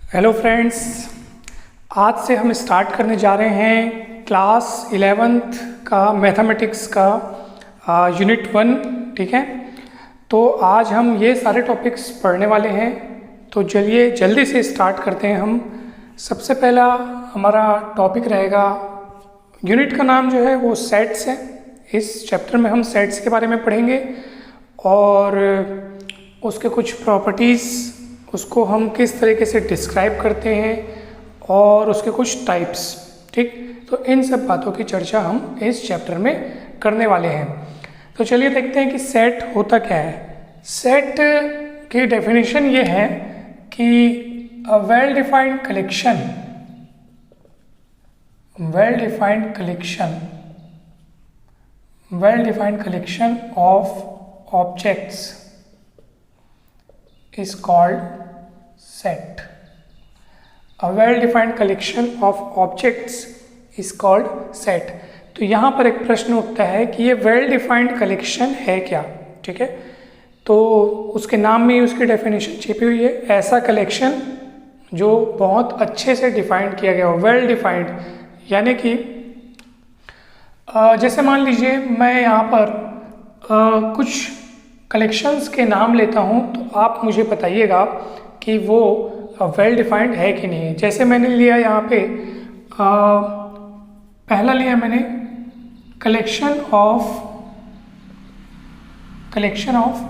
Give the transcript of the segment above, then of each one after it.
Hello friends, आज से हम स्टार्ट करने जा रहे हैं क्लास 11th का मैथमेटिक्स का यूनिट 1। ठीक है, तो आज हम ये सारे टॉपिक्स पढ़ने वाले हैं। तो चलिए जल्दी से स्टार्ट करते हैं। हम सबसे पहला हमारा टॉपिक रहेगा, यूनिट का नाम जो है वो सेट्स है। इस चैप्टर में हम सेट्स के बारे में पढ़ेंगे और उसके कुछ प्रॉपर्टीज़, उसको हम किस तरीके से डिस्क्राइब करते हैं और उसके कुछ टाइप्स। ठीक, तो इन सब बातों की चर्चा हम इस चैप्टर में करने वाले हैं। तो चलिए देखते हैं कि सेट होता क्या है। सेट की डेफिनेशन ये है कि a well defined collection of objects is called set. A well-defined collection of objects is called set. तो यहाँ पर एक प्रश्न उठता है कि ये वेल डिफाइंड कलेक्शन है क्या। ठीक है, तो उसके नाम में ही उसकी डेफिनेशन छिपी हुई है, ऐसा कलेक्शन जो बहुत अच्छे से डिफाइंड किया गया हो। वेल डिफाइंड यानी कि जैसे मान लीजिए मैं यहाँ पर कुछ कलेक्शंस के नाम लेता हूँ, तो आप मुझे बताइएगा कि वो वेल डिफाइंड है कि नहीं है। जैसे मैंने लिया यहाँ पे पहला लिया मैंने collection of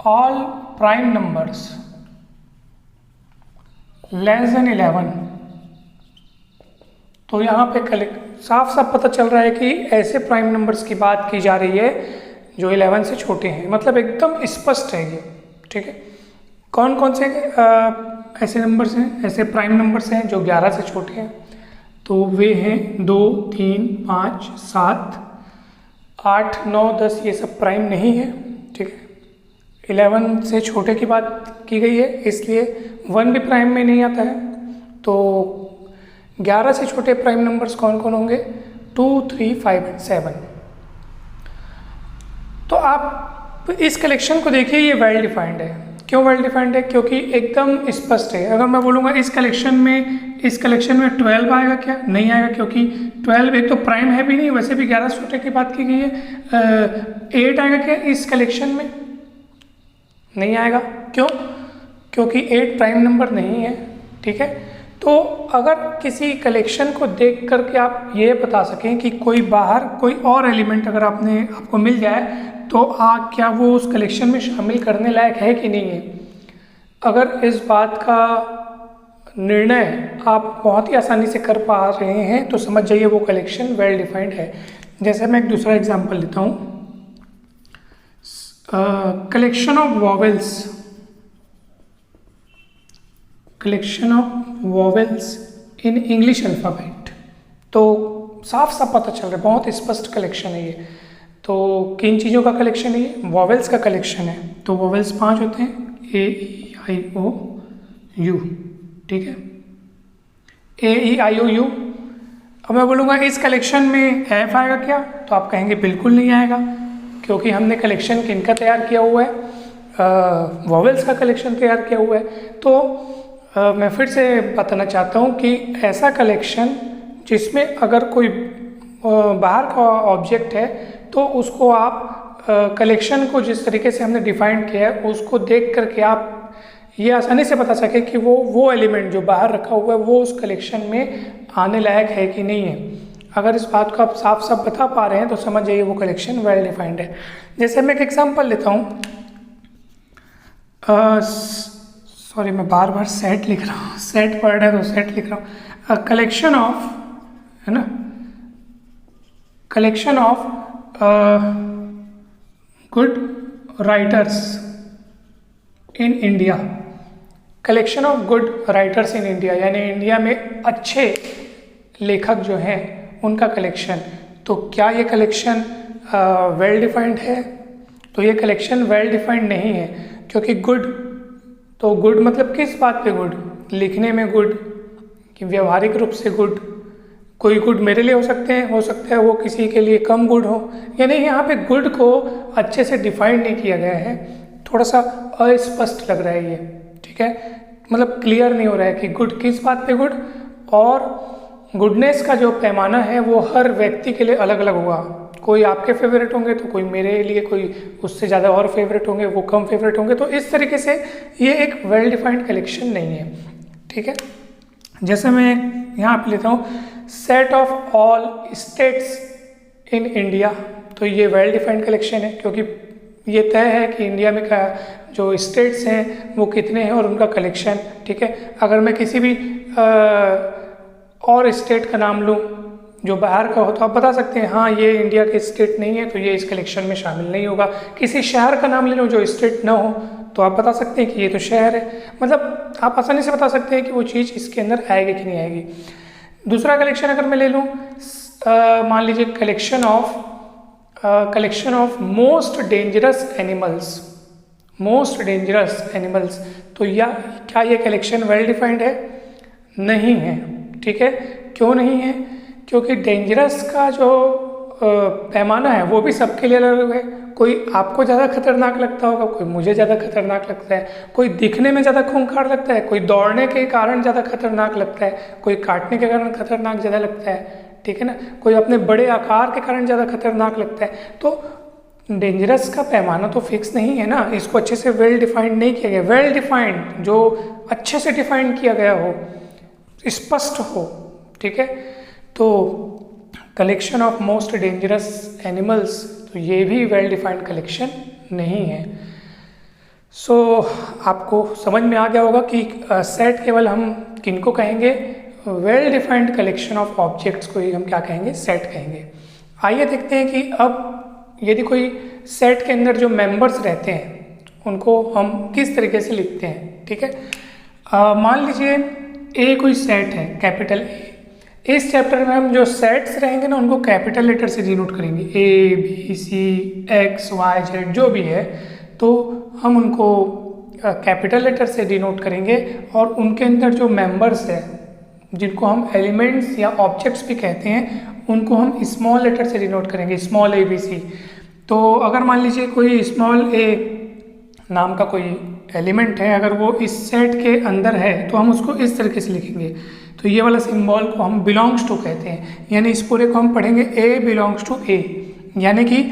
all prime numbers less than 11। तो यहाँ पे साफ साफ पता चल रहा है कि ऐसे प्राइम नंबर्स की बात की जा रही है जो 11 से छोटे हैं, मतलब एकदम स्पष्ट है ये। ठीक है, कौन कौन से ऐसे नंबर्स हैं, ऐसे प्राइम नंबर्स हैं जो 11 से छोटे हैं? तो वे हैं 2, 3, 5, 7, 8, 9, 10। ये सब प्राइम नहीं है। ठीक है, 11 से छोटे की बात की गई है, इसलिए 1 भी प्राइम में नहीं आता है। तो 11 से छोटे प्राइम नंबर्स कौन कौन होंगे? 2, 3, 5 एंड 7। तो आप इस कलेक्शन को देखिए, ये वेल डिफाइंड है। क्यों वेल डिफाइंड है? क्योंकि एकदम स्पष्ट है। अगर मैं बोलूँगा इस कलेक्शन में 12 आएगा क्या? नहीं आएगा, क्योंकि 12 एक तो प्राइम है भी नहीं, वैसे भी 11 से छोटे की बात की गई है। 8 आएगा क्या इस कलेक्शन में? नहीं आएगा। क्यों? क्योंकि 8 प्राइम नंबर नहीं है। ठीक है, तो अगर किसी कलेक्शन को देख करके आप ये बता सकें कि कोई बाहर कोई और एलिमेंट अगर आपको मिल जाए, तो क्या वो उस कलेक्शन में शामिल करने लायक है कि नहीं है। अगर इस बात का निर्णय आप बहुत ही आसानी से कर पा रहे हैं, तो समझ जाइए वो कलेक्शन वेल डिफाइंड है। जैसे मैं एक दूसरा एग्जांपल लेता हूँ, collection of vowels in English alphabet. तो साफ साफ पता चल रहा है, बहुत स्पष्ट कलेक्शन है ये। तो किन चीज़ों का कलेक्शन है ये? वॉवेल्स का कलेक्शन है। तो वॉवेल्स 5 होते हैं, ए ई आई ओ यू। ठीक है, ए ई आई ओ यू। अब मैं बोलूँगा इस कलेक्शन में एफ आएगा क्या? तो आप कहेंगे बिल्कुल नहीं आएगा, क्योंकि हमने कलेक्शन किनका तैयार किया हुआ है? वॉवेल्स का कलेक्शन तैयार किया हुआ है। तो मैं फिर से बताना चाहता हूँ कि ऐसा कलेक्शन जिसमें अगर कोई बाहर का ऑब्जेक्ट है, तो उसको आप कलेक्शन को जिस तरीके से हमने डिफाइन किया है, उसको देख करके आप ये आसानी से बता सकें कि वो एलिमेंट जो बाहर रखा हुआ है वो उस कलेक्शन में आने लायक है कि नहीं है। अगर इस बात को आप साफ साफ बता पा रहे हैं, तो समझ जाइए वो कलेक्शन वेल डिफाइंड है। जैसे मैं एक एग्जाम्पल लेता हूँ, सॉरी मैं बार बार सेट लिख रहा हूँ, सेट वर्ड है तो सेट लिख रहा हूँ। कलेक्शन ऑफ, है ना, collection of good writers in India. Collection of good writers in India यानी इंडिया में अच्छे लेखक जो हैं उनका कलेक्शन। तो क्या ये कलेक्शन वेल डिफाइंड है? तो ये कलेक्शन वेल डिफाइंड नहीं है, क्योंकि गुड, तो गुड मतलब किस बात पे गुड? लिखने में गुड, कि व्यवहारिक रूप से गुड। कोई गुड मेरे लिए हो सकता है वो किसी के लिए कम गुड हो। यानी यहाँ पे गुड को अच्छे से डिफाइन नहीं किया गया है, थोड़ा सा अस्पष्ट लग रहा है ये। ठीक है, मतलब क्लियर नहीं हो रहा है कि गुड किस बात पे गुड, और गुडनेस का जो पैमाना है वो हर व्यक्ति के लिए अलग अलग होगा। कोई आपके फेवरेट होंगे तो कोई मेरे लिए, कोई उससे ज़्यादा और फेवरेट होंगे, वो कम फेवरेट होंगे। तो इस तरीके से ये एक वेल डिफाइंड कलेक्शन नहीं है, ठीक है। जैसे मैं यहाँ पे लेता हूँ set of all states in India, तो ये वेल डिफाइंड कलेक्शन है क्योंकि ये तय है कि इंडिया में का जो स्टेट्स हैं वो कितने हैं और उनका कलेक्शन, ठीक है। अगर मैं किसी भी और स्टेट का नाम लूँ जो बाहर का हो तो आप बता सकते हैं हाँ ये इंडिया के स्टेट नहीं है तो ये इस कलेक्शन में शामिल नहीं होगा। किसी शहर का नाम ले लो जो स्टेट ना हो तो आप बता सकते हैं कि ये तो शहर है, मतलब आप आसानी से बता सकते हैं कि वो चीज़ इसके अंदर आएगी कि नहीं आएगी। दूसरा कलेक्शन अगर मैं ले लूँ, मान लीजिए collection of most dangerous animals, तो क्या ये कलेक्शन वेल डिफाइंड है? नहीं है, ठीक है। क्यों नहीं है? क्योंकि डेंजरस का जो पैमाना है वो भी सबके लिए अलग है। कोई आपको ज़्यादा खतरनाक लगता होगा, कोई मुझे ज़्यादा खतरनाक लगता है, कोई दिखने में ज़्यादा खूंखार लगता है, कोई दौड़ने के कारण ज़्यादा खतरनाक लगता है, कोई काटने के कारण खतरनाक ज़्यादा लगता है, ठीक है ना, कोई अपने बड़े आकार के कारण ज़्यादा खतरनाक लगता है। तो डेंजरस का पैमाना तो फिक्स नहीं है ना, इसको अच्छे से वेल डिफाइंड नहीं किया गया। वेल डिफाइंड जो अच्छे से डिफाइंड किया गया हो, स्पष्ट हो, ठीक है। तो collection of most dangerous animals, तो ये भी वेल डिफाइंड कलेक्शन नहीं है। सो आपको समझ में आ गया होगा कि सेट केवल हम किनको कहेंगे, well defined collection of objects को ही हम क्या कहेंगे, सेट कहेंगे। आइए देखते हैं कि अब यदि कोई सेट के अंदर जो मेंबर्स रहते हैं उनको हम किस तरीके से लिखते हैं, ठीक है। मान लीजिए ए कोई सेट है, कैपिटल ए। इस चैप्टर में हम जो सेट्स रहेंगे ना उनको कैपिटल लेटर से डिनोट करेंगे, A B C X Y Z जो भी है, तो हम उनको कैपिटल लेटर से डिनोट करेंगे। और उनके अंदर जो मेंबर्स हैं जिनको हम एलिमेंट्स या ऑब्जेक्ट्स भी कहते हैं उनको हम स्मॉल लेटर से डिनोट करेंगे, स्मॉल ए बी सी। तो अगर मान लीजिए कोई स्मॉल ए नाम का कोई एलिमेंट है, अगर वो इस सेट के अंदर है तो हम उसको इस तरीके से लिखेंगे। तो ये वाला सिंबल को हम बिलोंग्स टू कहते हैं, यानी इस पूरे को हम पढ़ेंगे ए बिलोंग्स टू ए, यानी कि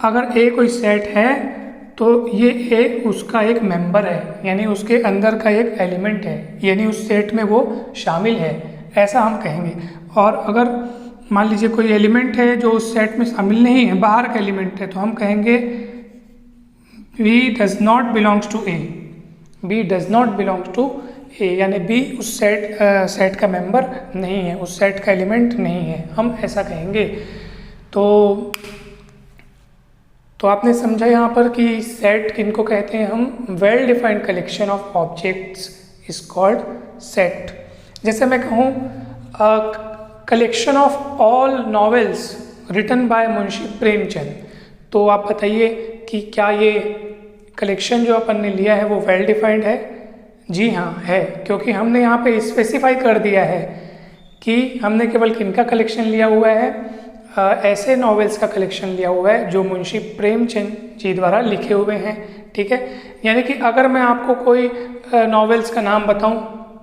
अगर ए कोई सेट है तो ये ए उसका एक मेंबर है, यानी उसके अंदर का एक एलिमेंट है, यानी उस सेट में वो शामिल है, ऐसा हम कहेंगे। और अगर मान लीजिए कोई एलिमेंट है जो उस सेट में शामिल नहीं है, बाहर का एलिमेंट है, तो हम कहेंगे B does not belongs to A, B does not belongs to A, यानी बी उस सेट का मेंबर नहीं है, उस सेट का एलिमेंट नहीं है, हम ऐसा कहेंगे। तो आपने समझा यहाँ पर कि सेट किनको कहते हैं हम, well defined collection of objects is called set. जैसे मैं कहूँ collection of all novels written by Munshi Premchand, तो आप बताइए कि क्या ये कलेक्शन जो अपन ने लिया है वो वेल डिफाइंड है? जी हाँ है, क्योंकि हमने यहाँ पे स्पेसिफाई कर दिया है कि हमने केवल किनका कलेक्शन लिया हुआ है, ऐसे नॉवेल्स का कलेक्शन लिया हुआ है जो मुंशी प्रेमचंद जी द्वारा लिखे हुए हैं, ठीक है। यानी कि अगर मैं आपको कोई नॉवेल्स का नाम बताऊं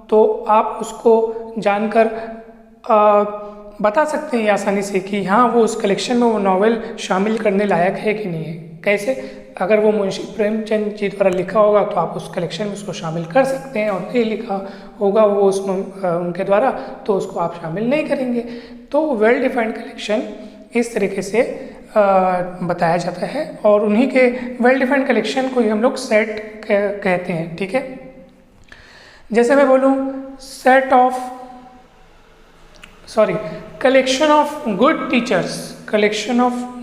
तो आप उसको जानकर बता सकते हैं आसानी से कि हाँ वो उस कलेक्शन में वो नॉवेल शामिल करने लायक है कि नहीं है। कैसे? अगर वो मुंशी प्रेमचंद जी द्वारा लिखा होगा तो आप उस कलेक्शन में उसको शामिल कर सकते हैं, और नहीं लिखा होगा वो उसमें उनके द्वारा तो उसको आप शामिल नहीं करेंगे। तो वेल डिफाइंड कलेक्शन इस तरीके से बताया जाता है, और उन्हीं के वेल डिफाइंड कलेक्शन को ही हम लोग सेट कहते हैं, ठीक है। जैसे मैं बोलूँ collection of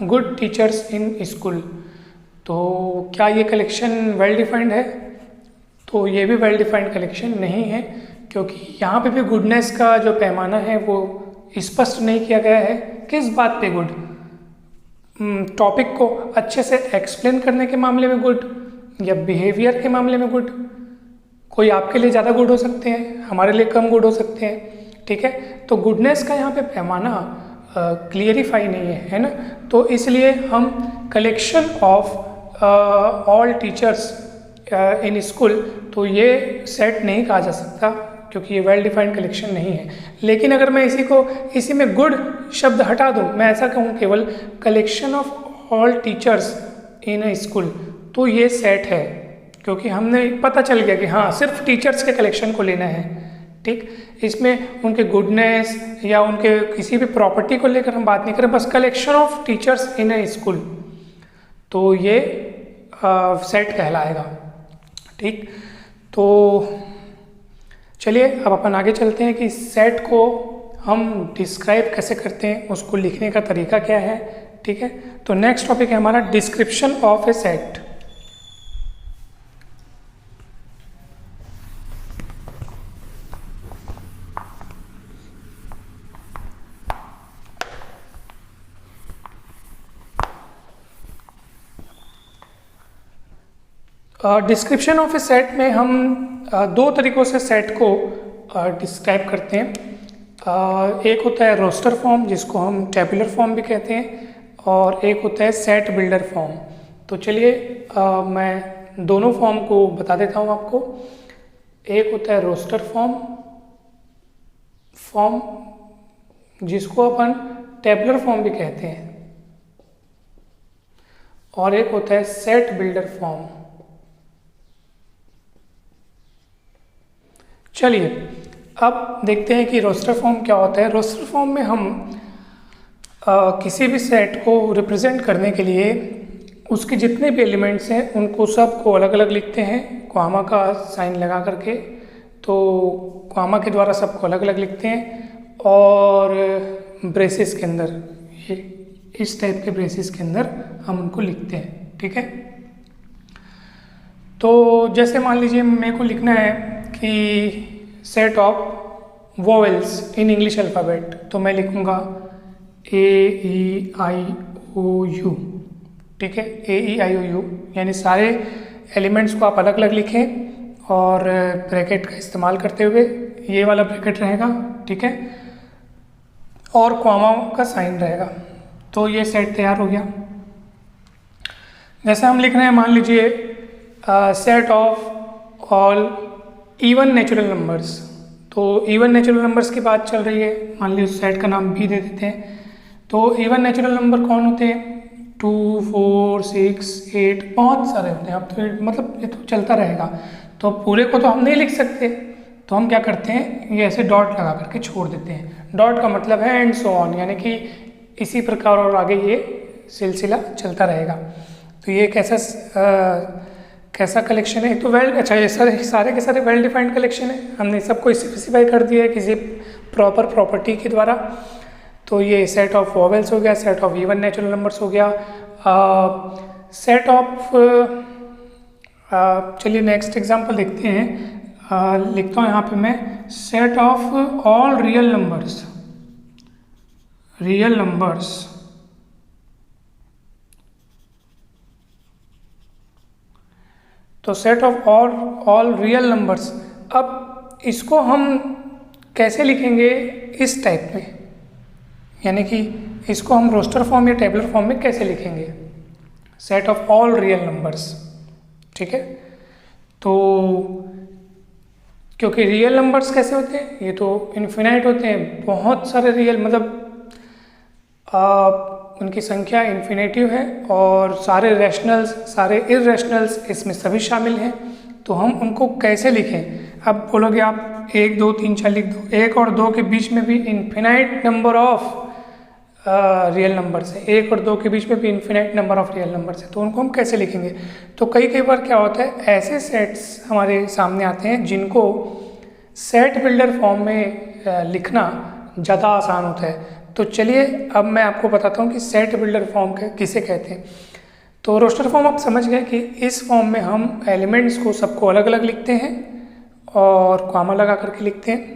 good teachers in school, तो क्या ये कलेक्शन वेल डिफाइंड है? तो ये भी वेल डिफाइंड कलेक्शन नहीं है, क्योंकि यहाँ पे भी गुडनेस का जो पैमाना है वो स्पष्ट नहीं किया गया है। किस बात पे गुड? टॉपिक को अच्छे से एक्सप्लेन करने के मामले में गुड, या बिहेवियर के मामले में गुड? कोई आपके लिए ज़्यादा गुड हो सकते हैं, हमारे लिए कम गुड हो सकते हैं, ठीक है। तो गुडनेस का यहाँ पे पैमाना क्लियरिफाई नहीं है ना। तो इसलिए हम collection of all teachers in school, तो ये सेट नहीं कहा जा सकता क्योंकि ये वेल डिफाइंड कलेक्शन नहीं है। लेकिन अगर मैं इसी में गुड शब्द हटा दूँ, मैं ऐसा कहूँ केवल collection of all teachers in a school, तो ये सेट है, क्योंकि हमने पता चल गया कि हाँ सिर्फ टीचर्स के कलेक्शन को लेना है। ठीक, इसमें उनके गुडनेस या उनके किसी भी प्रॉपर्टी को लेकर हम बात नहीं करें, बस collection of teachers in a school, तो ये सेट कहलाएगा। ठीक, तो चलिए अब अपन आगे चलते हैं कि सेट को हम डिस्क्राइब कैसे करते हैं, उसको लिखने का तरीका क्या है। ठीक है, तो नेक्स्ट टॉपिक है हमारा description of A set. Description of A set में हम दो तरीक़ों से सेट को डिस्क्राइब करते हैं। एक होता है रोस्टर फॉर्म, जिसको हम टेबुलर फॉर्म भी कहते हैं, और एक होता है सेट बिल्डर फॉर्म। तो चलिए मैं दोनों फॉर्म को बता देता हूँ आपको। एक होता है रोस्टर फॉर्म जिसको अपन टेबुलर फॉर्म भी कहते हैं, और एक होता है सेट बिल्डर फॉर्म। चलिए अब देखते हैं कि रोस्टर फॉर्म क्या होता है। रोस्टर फॉर्म में हम किसी भी सेट को रिप्रेजेंट करने के लिए उसके जितने भी एलिमेंट्स हैं उनको सबको अलग अलग लिखते हैं, कॉमा का साइन लगा करके। तो कॉमा के द्वारा सबको अलग अलग लिखते हैं, और ब्रेसेस के अंदर, ये इस टाइप के ब्रेसेस के अंदर हम उनको लिखते हैं। ठीक है, तो जैसे मान लीजिए मेरे को लिखना है कि set of vowels in English alphabet, तो मैं लिखूँगा AEIOU। ठीक है, AEIOU, यानी सारे एलिमेंट्स को आप अलग अलग लिखें और ब्रैकेट का इस्तेमाल करते हुए, ये वाला ब्रैकेट रहेगा। ठीक है, और कॉमा का साइन रहेगा, तो ये सेट तैयार हो गया। जैसे हम लिख रहे हैं, मान लीजिए set of all even natural numbers, तो इवन नेचुरल नंबर्स की बात चल रही है, मान लीजिए सेट का नाम भी दे देते हैं। तो इवन नेचुरल नंबर कौन होते हैं? 2, 4, 6, 8, बहुत सारे होते हैं। अब तो मतलब ये तो चलता रहेगा, तो पूरे को तो हम नहीं लिख सकते, तो हम क्या करते हैं, ये ऐसे डॉट लगा करके छोड़ देते हैं। डॉट का मतलब है एंड सो ऑन, यानी कि इसी प्रकार और आगे ये सिलसिला चलता रहेगा। तो ये कैसा कलेक्शन है? तो वेल, अच्छा, ये सारे के सारे वेल डिफाइंड कलेक्शन है, हमने सबको स्पेसिफाई कर दिया है किसी प्रॉपर प्रॉपर्टी के द्वारा। तो ये सेट ऑफ वोवेल्स हो गया, set of even natural numbers हो गया, सेट ऑफ, चलिए नेक्स्ट एग्जांपल देखते हैं। लिखता हूँ यहाँ पे मैं, set of all real numbers तो set of all real numbers. अब इसको हम कैसे लिखेंगे? इस टाइप में, यानी कि इसको हम रोस्टर फॉर्म या टेबलर फॉर्म में कैसे लिखेंगे? Set of all real numbers. ठीक है, तो क्योंकि रियल नंबर्स कैसे होते हैं? ये तो इन्फिनाइट होते हैं, बहुत सारे रियल, मतलब उनकी संख्या इन्फिनेटिव है, और सारे रैशनल्स, सारे इर्रेशनल्स इसमें सभी शामिल हैं। तो हम उनको कैसे लिखें? अब बोलोगे आप 1, 2, 3, 4 लिख दो, 1 और 2 के बीच में भी infinite number of real numbers है, 1 और 2 के बीच में भी infinite number of real numbers है, तो उनको हम कैसे लिखेंगे? तो कई बार क्या होता है, ऐसे सेट्स हमारे सामने आते हैं जिनको सेट बिल्डर फॉर्म में लिखना ज़्यादा आसान होता है। तो चलिए अब मैं आपको बताता हूँ कि सेट बिल्डर फॉर्म किसे कहते हैं। तो रोस्टर फॉर्म आप समझ गए कि इस फॉर्म में हम एलिमेंट्स को सबको अलग अलग लिखते हैं और कॉमा लगा करके लिखते हैं।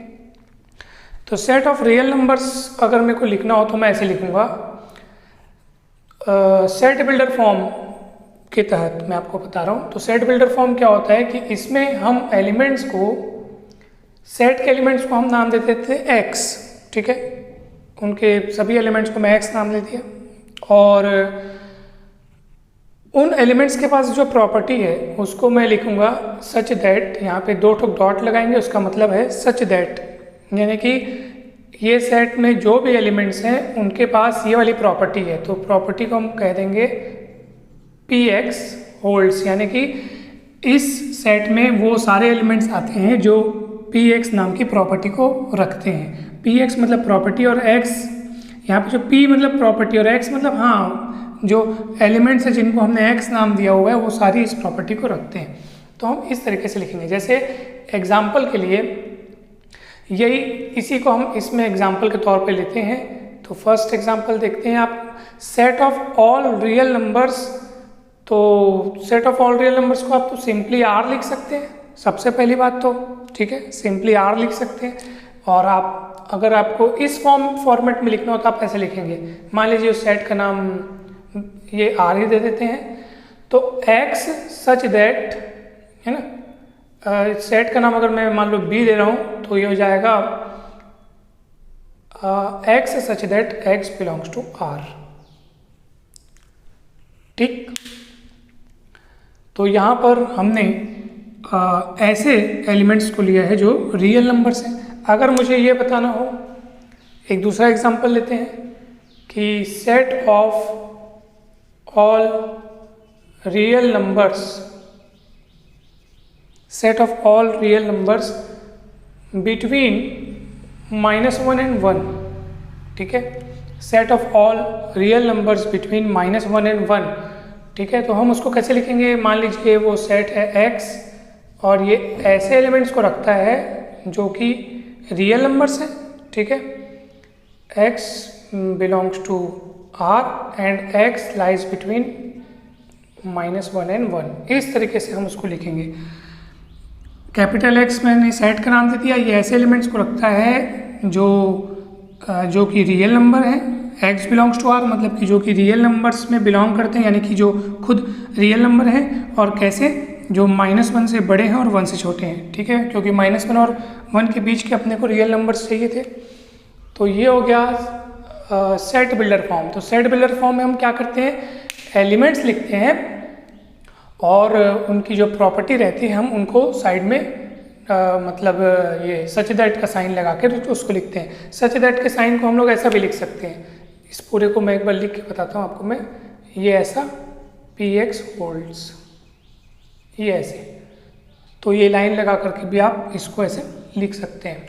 तो सेट ऑफ रियल नंबर्स अगर मेरे को लिखना हो तो मैं ऐसे लिखूँगा। सेट बिल्डर फॉर्म के तहत मैं आपको बता रहा हूँ। तो सेट बिल्डर फॉर्म क्या होता है कि इसमें हम एलिमेंट्स को, सेट के एलिमेंट्स को हम नाम देते थे एक्स। ठीक है, उनके सभी एलिमेंट्स को मैं एक्स नाम दे दिया, और उन एलिमेंट्स के पास जो प्रॉपर्टी है उसको मैं लिखूँगा सच दैट, यहाँ पे 2 ठोक डॉट लगाएंगे, उसका मतलब है सच दैट, यानी कि ये सेट में जो भी एलिमेंट्स हैं उनके पास ये वाली प्रॉपर्टी है, तो प्रॉपर्टी को हम कह देंगे Px होल्ड्स, यानी कि इस सेट में वो सारे एलिमेंट्स आते हैं जो Px नाम की प्रॉपर्टी को रखते हैं। Px मतलब प्रॉपर्टी और x, यहाँ पे जो P मतलब प्रॉपर्टी और x मतलब हाँ जो एलिमेंट्स हैं जिनको हमने x नाम दिया हुआ है वो सारी इस प्रॉपर्टी को रखते हैं। तो हम इस तरीके से लिखेंगे, जैसे एग्जाम्पल के लिए यही इसी को हम इसमें एग्जाम्पल के तौर पे लेते हैं। तो फर्स्ट एग्जाम्पल देखते हैं आप, set of all real numbers. तो set of all real numbers को आप तो सिंपली R लिख सकते हैं, सबसे पहली बात तो ठीक है, सिंपली R लिख सकते हैं। और आप अगर आपको इस फॉर्मेट में लिखना हो तो आप ऐसे लिखेंगे, मान लीजिए उस सेट का नाम ये R ही दे देते हैं, तो X सच दैट, है ना, सेट का नाम अगर मैं मान लो B दे रहा हूँ तो ये हो जाएगा X such that X belongs to R। ठीक, तो यहाँ पर हमने ऐसे एलिमेंट्स को लिया है जो रियल नंबर्स हैं। अगर मुझे ये बताना हो, एक दूसरा एग्जांपल लेते हैं कि set of all real numbers, set of all real numbers between -1 and 1, ठीक है, set of all real numbers between -1 and 1, ठीक है। तो हम उसको कैसे लिखेंगे, मान लीजिए वो सेट है X और ये ऐसे एलिमेंट्स को रखता है जो कि रियल नंबर्स हैं, ठीक है, X belongs to R and X lies between -1 and 1। इस तरीके से हम उसको लिखेंगे। कैपिटल X मैंने सेट का नाम दे दिया, ये ऐसे एलिमेंट्स को रखता है जो कि रियल नंबर है, X बिलोंग्स टू R मतलब कि जो कि रियल नंबर्स में बिलोंग करते हैं, यानी कि जो खुद रियल नंबर हैं, और कैसे जो -1 से बड़े हैं और 1 से छोटे हैं, ठीक है, क्योंकि -1 और 1 के बीच के अपने को रियल नंबर्स चाहिए थे। तो ये हो गया सेट बिल्डर फॉर्म। तो सेट बिल्डर फॉर्म में हम क्या करते हैं, एलिमेंट्स लिखते हैं और उनकी जो प्रॉपर्टी रहती है हम उनको साइड में मतलब ये सच दैट का साइन लगा के तो उसको लिखते हैं। सच दैट के साइन को हम लोग ऐसा भी लिख सकते हैं, इस पूरे को मैं एक बार लिख के बताता हूँ आपको मैं, ये ऐसा Px होल्ड्स, ये ऐसे, तो ये लाइन लगा करके भी आप इसको ऐसे लिख सकते हैं।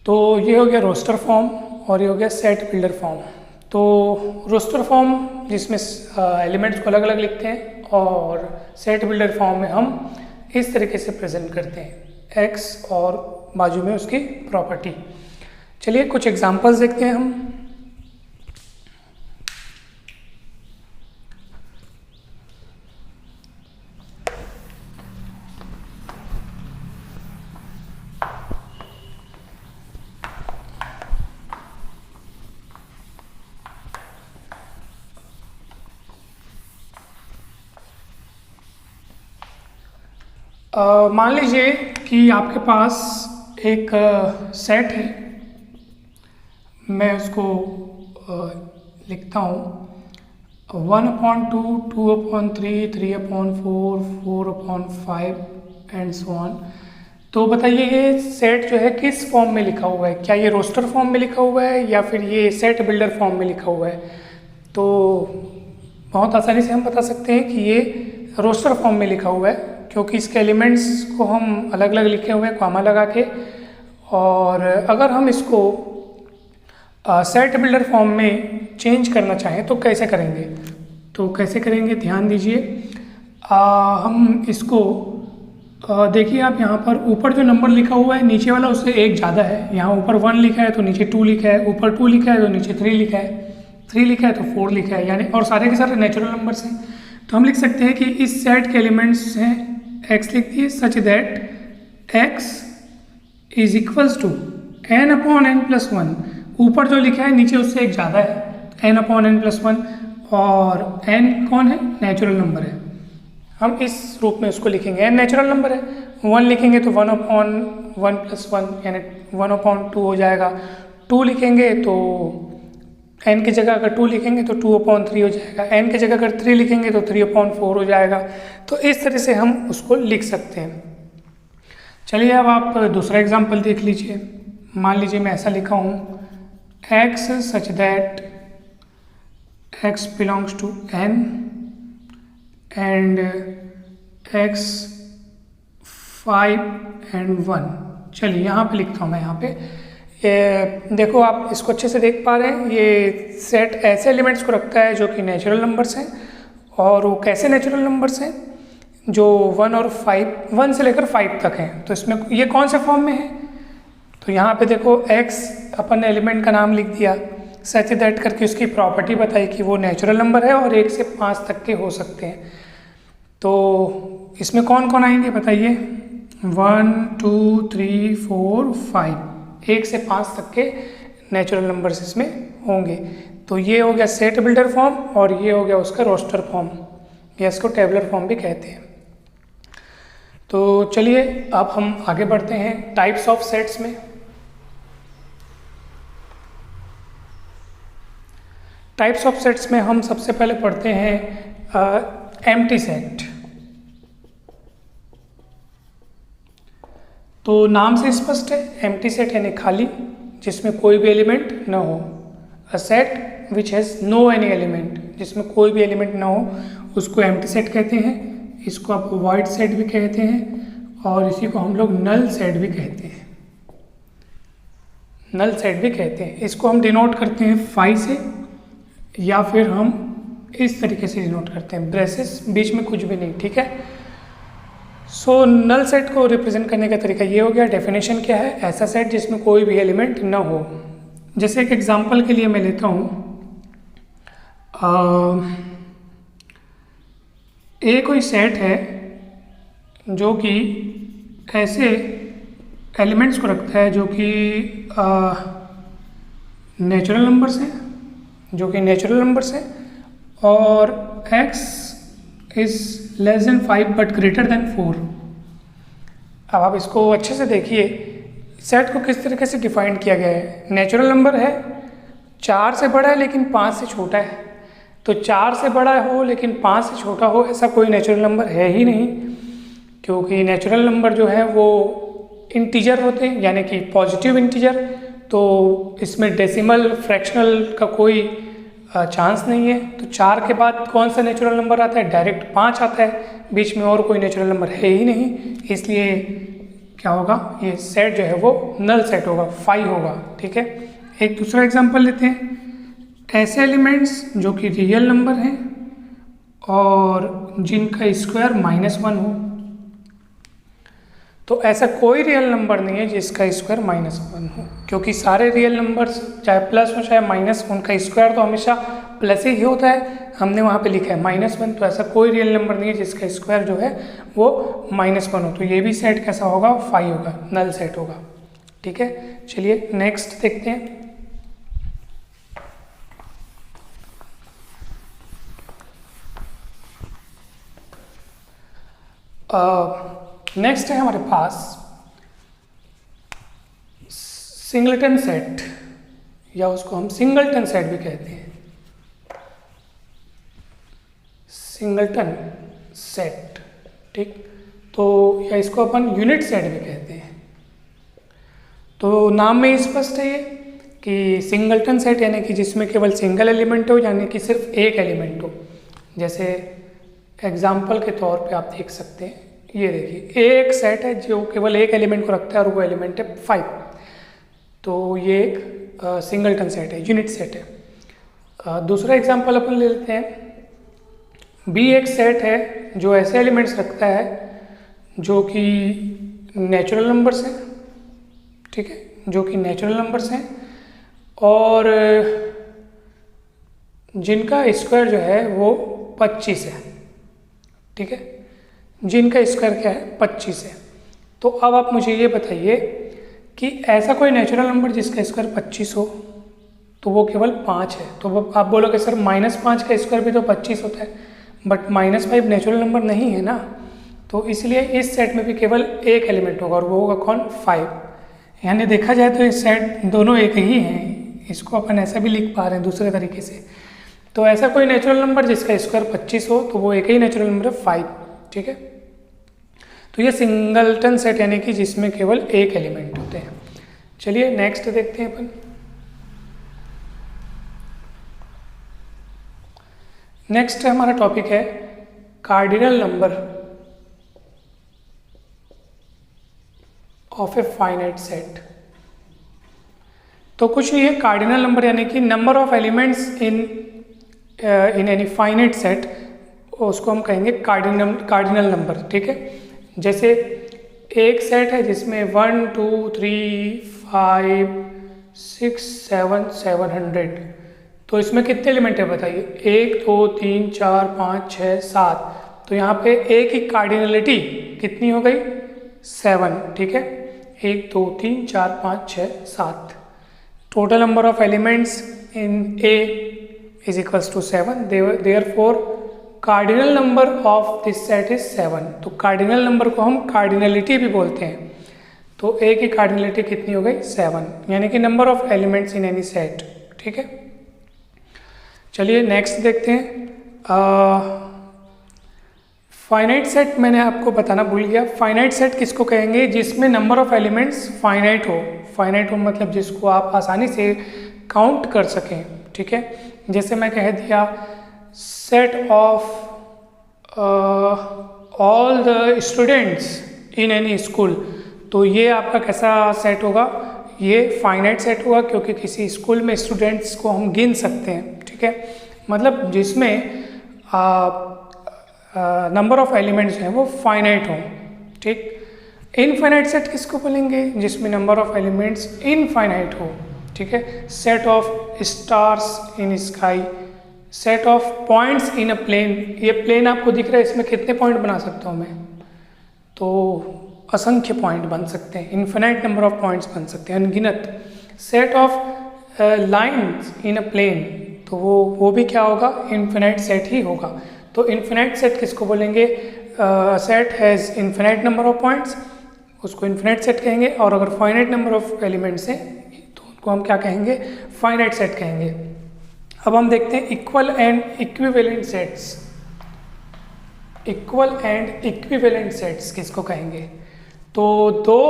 तो ये हो गया रोस्टर फॉर्म और ये हो गया सेट बिल्डर फॉर्म। तो रोस्टर फॉर्म जिसमें एलिमेंट्स को अलग अलग लिखते हैं और सेट बिल्डर फॉर्म में हम इस तरीके से प्रेजेंट करते हैं, X और बाजू में उसकी प्रॉपर्टी। चलिए कुछ एग्जांपल्स देखते हैं हम। मान लीजिए कि आपके पास एक सेट है, मैं उसको लिखता हूँ 1/2, 2/3, 3/4, 4/5 एंड सो ऑन। तो बताइए ये सेट जो है किस फॉर्म में लिखा हुआ है, क्या ये रोस्टर फॉर्म में लिखा हुआ है या फिर ये सेट बिल्डर फॉर्म में लिखा हुआ है। तो बहुत आसानी से हम बता सकते हैं कि ये रोस्टर फॉर्म में लिखा हुआ है, क्योंकि इसके एलिमेंट्स को हम अलग अलग लिखे हुए हैं कॉमा लगा के। और अगर हम इसको सेट बिल्डर फॉर्म में चेंज करना चाहें तो कैसे करेंगे, तो कैसे करेंगे ध्यान दीजिए। हम इसको देखिए आप यहाँ पर ऊपर जो नंबर लिखा हुआ है नीचे वाला उससे एक ज़्यादा है, यहाँ ऊपर 1 लिखा है तो नीचे 2 लिखा है, ऊपर 2 लिखा है तो नीचे 3 लिखा है, 3 लिखा है तो 4 लिखा है, यानी और सारे के सारे नेचुरल नंबर्स हैं। तो हम लिख सकते हैं कि इस सेट के एलिमेंट्स हैं, x लिख दिए such that x is equals to n/n+1। ऊपर जो लिखा है नीचे उससे एक ज़्यादा है, n/n+1, और n कौन है, नेचुरल नंबर है। हम इस रूप में उसको लिखेंगे, n नेचुरल नंबर है, 1 लिखेंगे तो 1/1+1 यानी 1/2 हो जाएगा, 2 लिखेंगे तो n की जगह अगर 2 लिखेंगे तो 2/3 हो जाएगा, n की जगह अगर 3 लिखेंगे तो 3/4 हो जाएगा। तो इस तरह से हम उसको लिख सकते हैं। चलिए अब आप दूसरा एग्जाम्पल देख लीजिए। मान लीजिए मैं ऐसा लिखा हूँ x such that x belongs to n and x 5 and 1। चलिए यहाँ पे लिखता हूँ मैं। यहाँ पे ये देखो, आप इसको अच्छे से देख पा रहे हैं, ये सेट ऐसे एलिमेंट्स को रखता है जो कि नेचुरल नंबर्स हैं। और वो कैसे नेचुरल नंबर्स हैं? जो 1 और 5, 1 से लेकर 5 तक हैं। तो इसमें ये कौन से फॉर्म में है? तो यहाँ पे देखो x अपन ने एलिमेंट का नाम लिख दिया, सच दैट करके उसकी प्रॉपर्टी बताई कि वो नेचुरल नंबर है और 1 से 5 तक के हो सकते हैं। तो इसमें कौन कौन आएंगे बताइए? 1 2 3 4 5, 1 से 5 तक के नेचुरल नंबर्स इसमें होंगे। तो ये हो गया सेट बिल्डर फॉर्म और ये हो गया उसका रोस्टर फॉर्म, या इसको टेबलर फॉर्म भी कहते हैं। तो चलिए अब हम आगे बढ़ते हैं टाइप्स ऑफ सेट्स में। टाइप्स ऑफ सेट्स में हम सबसे पहले पढ़ते हैं एम्प्टी सेट। तो नाम से स्पष्ट है, एम्प्टी सेट यानी खाली, जिसमें कोई भी एलिमेंट ना हो। A set which has no any element, जिसमें कोई भी एलिमेंट ना हो, उसको एम्प्टी सेट कहते हैं। इसको आप वॉइड सेट भी कहते हैं और इसी को हम लोग नल सेट भी कहते हैं। नल सेट भी कहते हैं। इसको हम डिनोट करते हैं फाई से, या फिर हम इस तरीके से डिनोट करते हैं, ब्रेसेस बीच में कुछ भी नहीं, ठीक है। सो नल सेट को रिप्रेजेंट करने का तरीका ये हो गया। डेफिनेशन क्या है? ऐसा सेट जिसमें कोई भी एलिमेंट ना हो। जैसे एक एग्जांपल के लिए मैं लेता हूँ, ए कोई सेट है जो कि ऐसे एलिमेंट्स को रखता है जो कि नेचुरल नंबर्स हैं, और x is less than 5 but greater than 4। अब आप इसको अच्छे से देखिए, सेट को किस तरीके से डिफाइन किया गया है। नेचुरल नंबर है, 4 से बड़ा है लेकिन 5 से छोटा है। तो 4 से बड़ा हो लेकिन 5 से छोटा हो, ऐसा कोई नेचुरल नंबर है ही नहीं, क्योंकि नेचुरल नंबर जो है वो इंटीजर होते हैं, यानी कि पॉजिटिव इंटीजर। तो इसमें डेसिमल फ्रैक्शनल का कोई चांस नहीं है। तो 4 के बाद कौन सा नेचुरल नंबर आता है? डायरेक्ट 5 आता है, बीच में और कोई नेचुरल नंबर है ही नहीं। इसलिए क्या होगा? ये सेट जो है वो नल सेट होगा, फाई होगा, ठीक है। एक दूसरा एग्जांपल लेते हैं, ऐसे एलिमेंट्स जो कि रियल नंबर हैं और जिनका स्क्वायर -1 हो। तो ऐसा कोई रियल नंबर नहीं है जिसका स्क्वायर -1 हो, क्योंकि सारे रियल नंबर्स चाहे प्लस हो चाहे माइनस, उनका स्क्वायर तो हमेशा प्लस ही होता है। हमने वहाँ पे लिखा है -1, तो ऐसा कोई रियल नंबर नहीं है जिसका स्क्वायर जो है वो -1 हो। तो ये भी सेट कैसा होगा? फाई होगा, नल सेट होगा, ठीक है। चलिए नेक्स्ट देखते हैं। नेक्स्ट है हमारे पास सिंगलटन सेट, या उसको हम सिंगलटन सेट भी कहते हैं। सिंगलटन सेट, ठीक। तो या इसको अपन यूनिट सेट भी कहते हैं। तो नाम में स्पष्ट है ये कि सिंगलटन सेट यानी कि जिसमें केवल सिंगल एलिमेंट हो, यानी कि सिर्फ एक एलिमेंट हो। जैसे एग्जाम्पल के तौर पे आप देख सकते हैं, ये देखिए एक सेट है जो केवल एक एलिमेंट को रखता है और वो एलिमेंट है 5। तो ये एक सिंगलटन सेट है, यूनिट सेट है। दूसरा एग्जांपल अपन ले लेते हैं। बी एक सेट है जो ऐसे एलिमेंट्स रखता है जो कि नेचुरल नंबर्स हैं, ठीक है, जो कि नेचुरल नंबर्स हैं और जिनका स्क्वायर जो है वो 25 है, ठीक है। जिनका स्क्वायर क्या है? 25 है। तो अब आप मुझे ये बताइए कि ऐसा कोई नेचुरल नंबर जिसका स्क्वायर 25 हो, तो वो केवल 5 है। तो आप बोलोगे सर -5 का स्क्वायर भी तो 25 होता है, बट -5 नेचुरल नंबर नहीं है ना। तो इसलिए इस सेट में भी केवल एक एलिमेंट होगा और वो होगा कौन? 5। यानी देखा जाए तो इस सेट दोनों एक ही हैं, इसको अपन ऐसा भी लिख पा रहे हैं दूसरे तरीके से। तो ऐसा कोई नेचुरल नंबर जिसका स्क्वायर 25 हो तो वो एक ही नेचुरल नंबर है 5, ठीक है। तो ये सिंगलटन सेट यानी कि जिसमें केवल एक एलिमेंट होते हैं। चलिए नेक्स्ट देखते हैं अपन। नेक्स्ट हमारा टॉपिक है cardinal number of a finite set. तो कुछ नहीं है, कार्डिनल नंबर यानी कि number of elements in any finite set, उसको हम कहेंगे कार्डिनल नंबर, ठीक है। जैसे एक सेट है जिसमें 1 2 3 5 6 7 700, तो इसमें कितने एलिमेंट है बताइए? 1 2 3 4 5 6 7। तो यहाँ पे एक ही कार्डिनलिटी कितनी हो गई? 7, ठीक है। 1 2 3 4 5 6 7। Total number of elements in A is equals to 7, therefore cardinal number of this set is 7। तो कार्डिनल नंबर को हम कार्डिनलिटी भी बोलते हैं। तो A की कार्डिनलिटी कितनी हो गई? 7, यानी कि number of elements in any set, ठीक है। चलिए नेक्स्ट देखते हैं। फाइनाइट सेट मैंने आपको बताना भूल गया। फाइनाइट सेट किसको कहेंगे? जिसमें नंबर ऑफ एलिमेंट्स फाइनाइट हो। फाइनाइट हो मतलब जिसको आप आसानी से काउंट कर सकें, ठीक है। जैसे मैं कह दिया set of all the students in any school, तो ये आपका कैसा सेट होगा? ये फाइनाइट सेट होगा, क्योंकि किसी स्कूल में स्टूडेंट्स को हम गिन सकते हैं, ठीक है। मतलब जिसमें नंबर ऑफ एलिमेंट्स हैं वो फाइनाइट हों, ठीक। इनफाइनाइट सेट किसको बोलेंगे? जिसमें नंबर ऑफ एलिमेंट्स इनफाइनाइट हो, ठीक है। Set of stars in sky, set of points in a plane. ये प्लेन आपको दिख रहा है, इसमें कितने पॉइंट बना सकता हूँ मैं? तो असंख्य पॉइंट बन सकते हैं, इन्फिनाइट नंबर ऑफ पॉइंट्स बन सकते हैं, अनगिनत। Set of lines in a plane, तो वो भी क्या होगा? इन्फिनाइट सेट ही होगा। तो इन्फिनाइट सेट किसको बोलेंगे? Set has infinite number of points, उसको इन्फिनाइट सेट कहेंगे। और अगर फाइनाइट नंबर ऑफ एलिमेंट्स हैं तो उनको हम क्या कहेंगे? फाइनाइट सेट कहेंगे। अब हम देखते हैं equal and equivalent sets. Equal and equivalent sets किसको कहेंगे? तो दो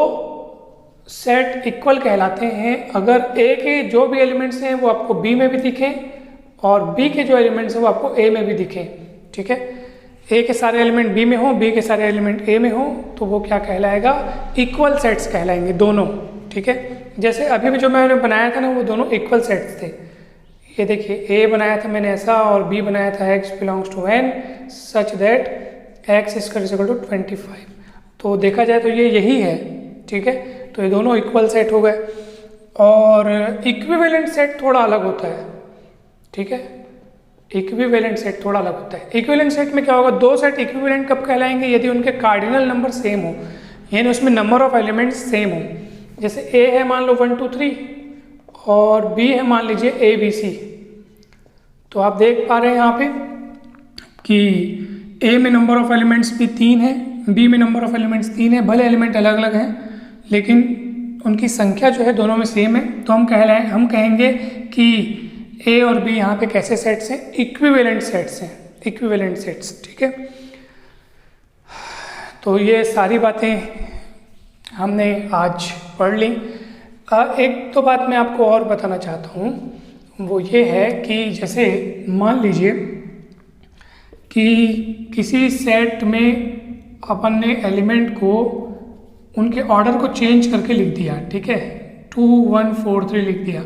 सेट इक्वल कहलाते हैं अगर A के जो भी एलिमेंट्स हैं वो आपको B में भी दिखें और B के जो एलिमेंट्स हैं वो आपको A में भी दिखें, ठीक है। A के सारे एलिमेंट B में हो, B के सारे एलिमेंट A में हो, तो वो क्या कहलाएगा? इक्वल सेट्स कहलाएंगे दोनों, ठीक है। जैसे अभी भी जो मैंने बनाया था ना, वो दोनों इक्वल सेट्स थे। ये देखिए A बनाया था मैंने ऐसा और B बनाया था x belongs to n such that x is equal to 25। तो देखा जाए तो ये यही है, ठीक है। तो ये दोनों इक्वल सेट हो गए। और इक्विवेलेंट सेट थोड़ा अलग होता है, ठीक है। इक्विवेलेंट सेट थोड़ा अलग होता है। इक्विवेलेंट सेट में क्या होगा? दो सेट इक्विवेलेंट कब कहलाएंगे? यदि उनके कार्डिनल नंबर सेम हो, यानी उसमें नंबर ऑफ एलिमेंट्स सेम हो। जैसे A है मान लो 1 2 3 और B है मान लीजिए ABC। तो आप देख पा रहे हैं यहाँ पे कि A में नंबर ऑफ एलिमेंट्स भी 3 है, B में नंबर ऑफ एलिमेंट्स 3 है। भले एलिमेंट अलग अलग हैं लेकिन उनकी संख्या जो है दोनों में सेम है। तो हम कहेंगे कि A और B यहाँ पे कैसे सेट्स हैं? इक्विवेलेंट सेट्स हैं, इक्विवेलेंट सेट्स, ठीक है। तो ये सारी बातें हमने आज पढ़ ली। एक तो बात मैं आपको और बताना चाहता हूँ, वो ये है कि जैसे मान लीजिए कि किसी सेट में अपन ने एलिमेंट को उनके ऑर्डर को चेंज करके लिख दिया, ठीक है। 2 1 4 3 लिख दिया,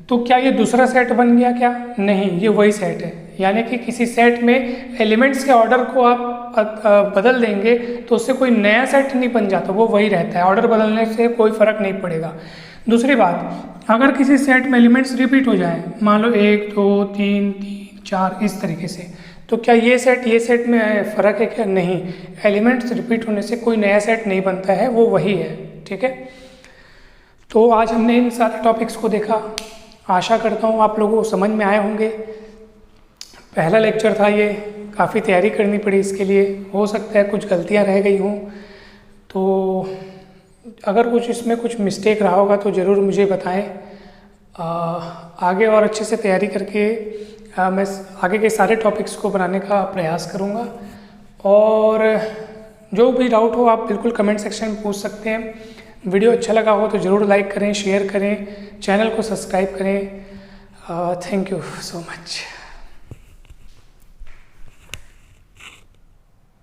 तो क्या ये दूसरा सेट बन गया क्या? नहीं, ये वही सेट है। यानी कि किसी सेट में एलिमेंट्स के ऑर्डर को आप बदल देंगे तो उससे कोई नया सेट नहीं बन जाता, वो वही रहता है। ऑर्डर बदलने से कोई फर्क नहीं पड़ेगा। दूसरी बात, अगर किसी सेट में एलिमेंट्स रिपीट हो जाएं, मान लो 1 2 3 3 4 इस तरीके से, तो क्या ये सेट में फ़र्क है क्या? नहीं, एलिमेंट्स रिपीट होने से कोई नया सेट नहीं बनता है, वो वही है, ठीक है। तो आज हमने इन सारे टॉपिक्स को देखा। आशा करता हूँ आप लोगों को समझ में आए होंगे। पहला लेक्चर था ये, काफ़ी तैयारी करनी पड़ी इसके लिए, हो सकता है कुछ गलतियाँ रह गई हों। तो अगर कुछ इसमें कुछ मिस्टेक रहा होगा तो ज़रूर मुझे बताएं। आगे और अच्छे से तैयारी करके मैं आगे के सारे टॉपिक्स को बनाने का प्रयास करूँगा। और जो भी डाउट हो आप बिल्कुल कमेंट सेक्शन में पूछ सकते हैं। वीडियो अच्छा लगा हो तो ज़रूर लाइक करें, शेयर करें, चैनल को सब्सक्राइब करें। Thank you so much.